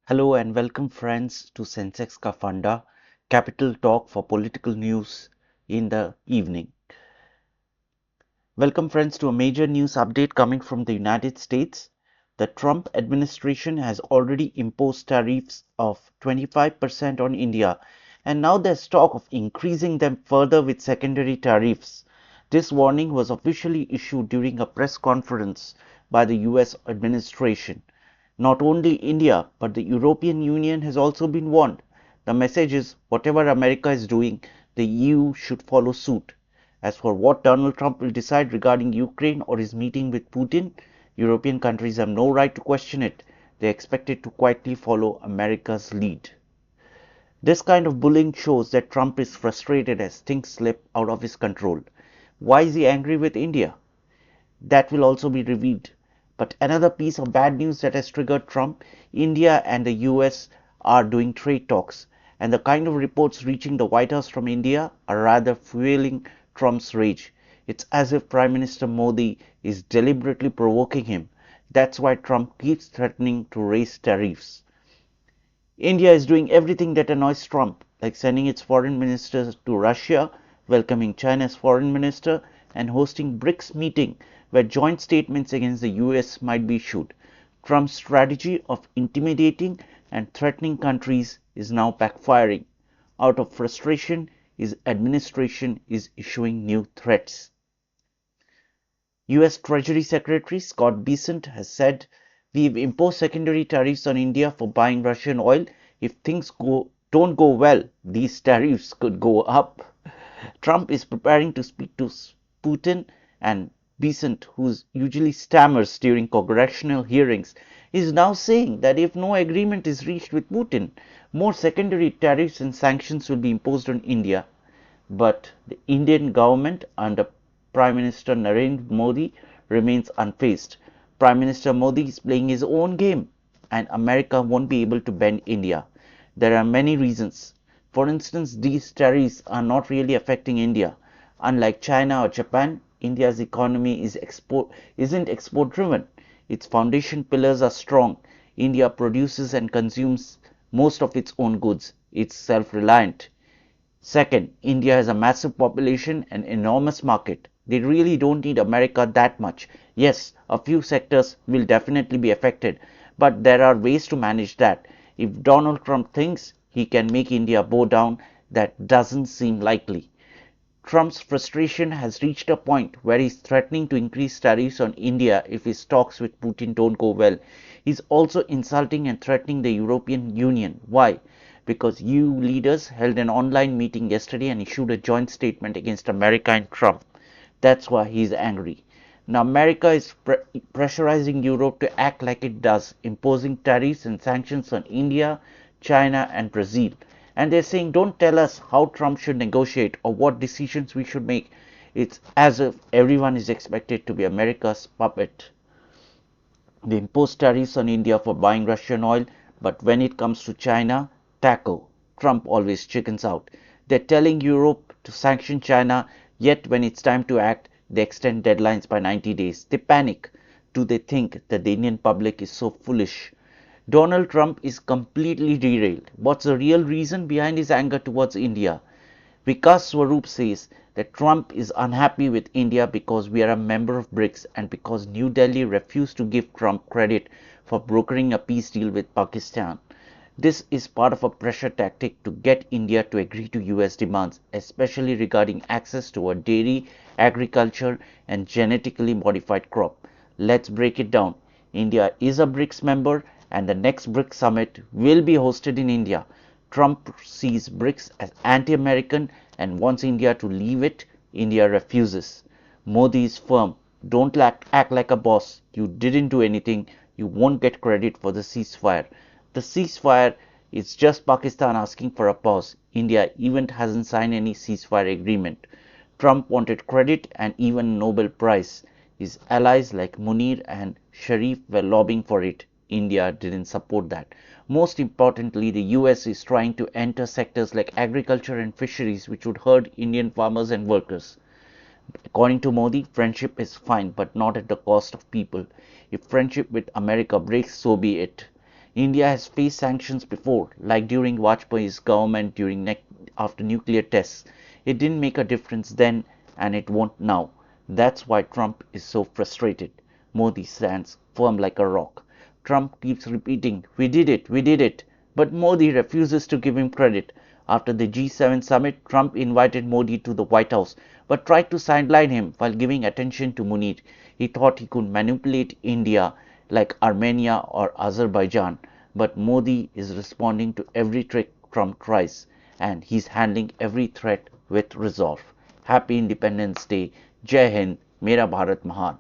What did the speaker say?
Hello and welcome friends to SensexKaFunda Capital Talk for political news in the evening. Welcome friends to a major news update coming from the United States. The Trump administration has already imposed tariffs of 25% on India, and now there's talk of increasing them further with secondary tariffs. This warning was officially issued during a press conference by the US administration. Not only India, but the European Union has also been warned. The message is whatever America is doing, the EU should follow suit. As for what Donald Trump will decide regarding Ukraine or his meeting with Putin, European countries have no right to question it. They expect it to quietly follow America's lead. This kind of bullying shows that Trump is frustrated as things slip out of his control. Why is he angry with India? That will also be revealed. But another piece of bad news that has triggered Trump: India and the US are doing trade talks, and the kind of reports reaching the White House from India are rather fueling Trump's rage. It's as if Prime Minister Modi is deliberately provoking him. That's why Trump keeps threatening to raise tariffs. India is doing everything that annoys Trump, like sending its foreign minister to Russia, welcoming China's foreign minister, and hosting BRICS meeting where joint statements against the US might be issued. Trump's strategy of intimidating and threatening countries is now backfiring. Out of frustration, his administration is issuing new threats. US Treasury Secretary Scott Bessent has said, "We've imposed secondary tariffs on India for buying Russian oil. If things don't go well, these tariffs could go up." Trump is preparing to speak to Putin, and Bessent, who usually stammers during congressional hearings, is now saying that if no agreement is reached with Putin, more secondary tariffs and sanctions will be imposed on India. But the Indian government under Prime Minister Narendra Modi remains unfazed. Prime Minister Modi is playing his own game, and America won't be able to bend India. There are many reasons. For instance, these tariffs are not really affecting India. Unlike China or Japan, India's economy isn't export driven. Its foundation pillars are strong. India produces and consumes most of its own goods. It's self-reliant. Second, India has a massive population and enormous market. They really don't need America that much. Yes, a few sectors will definitely be affected, but there are ways to manage that. If Donald Trump thinks he can make India bow down, that doesn't seem likely. Trump's frustration has reached a point where he's threatening to increase tariffs on India if his talks with Putin don't go well. He's also insulting and threatening the European Union. Why? Because EU leaders held an online meeting yesterday and issued a joint statement against America and Trump. That's why he's angry. Now, America is pressurizing Europe to act like it does, imposing tariffs and sanctions on India, China, and Brazil. And they're saying, don't tell us how Trump should negotiate or what decisions we should make. It's as if everyone is expected to be America's puppet. They impose tariffs on India for buying Russian oil, but when it comes to China, taco. Trump always chickens out. They're telling Europe to sanction China, yet when it's time to act, they extend deadlines by 90 days. They panic. Do they think that the Indian public is so foolish? Donald Trump is completely derailed. What's the real reason behind his anger towards India? Vikas Swarup says that Trump is unhappy with India because we are a member of BRICS and because New Delhi refused to give Trump credit for brokering a peace deal with Pakistan. This is part of a pressure tactic to get India to agree to US demands, especially regarding access to a dairy, agriculture, and genetically modified crop. Let's break it down. India is a BRICS member, and the next BRICS summit will be hosted in India. Trump sees BRICS as anti-American and wants India to leave it. India refuses. Modi is firm. Don't act like a boss. You didn't do anything. You won't get credit for the ceasefire. The ceasefire is just Pakistan asking for a pause. India even hasn't signed any ceasefire agreement. Trump wanted credit and even a Nobel Prize. His allies like Munir and Sharif were lobbying for it. India didn't support that. Most importantly, the US is trying to enter sectors like agriculture and fisheries, which would hurt Indian farmers and workers. According to Modi, friendship is fine, but not at the cost of people. If friendship with America breaks, so be it. India has faced sanctions before, like during Vajpayee's government after nuclear tests. It didn't make a difference then, and it won't now. That's why Trump is so frustrated. Modi stands firm like a rock. Trump keeps repeating, "We did it, we did it." But Modi refuses to give him credit. After the G7 summit, Trump invited Modi to the White House, but tried to sideline him while giving attention to Munir. He thought he could manipulate India like Armenia or Azerbaijan, but Modi is responding to every trick Trump tries, and he's handling every threat with resolve. Happy Independence Day. Jai Hind. Mera Bharat Mahan.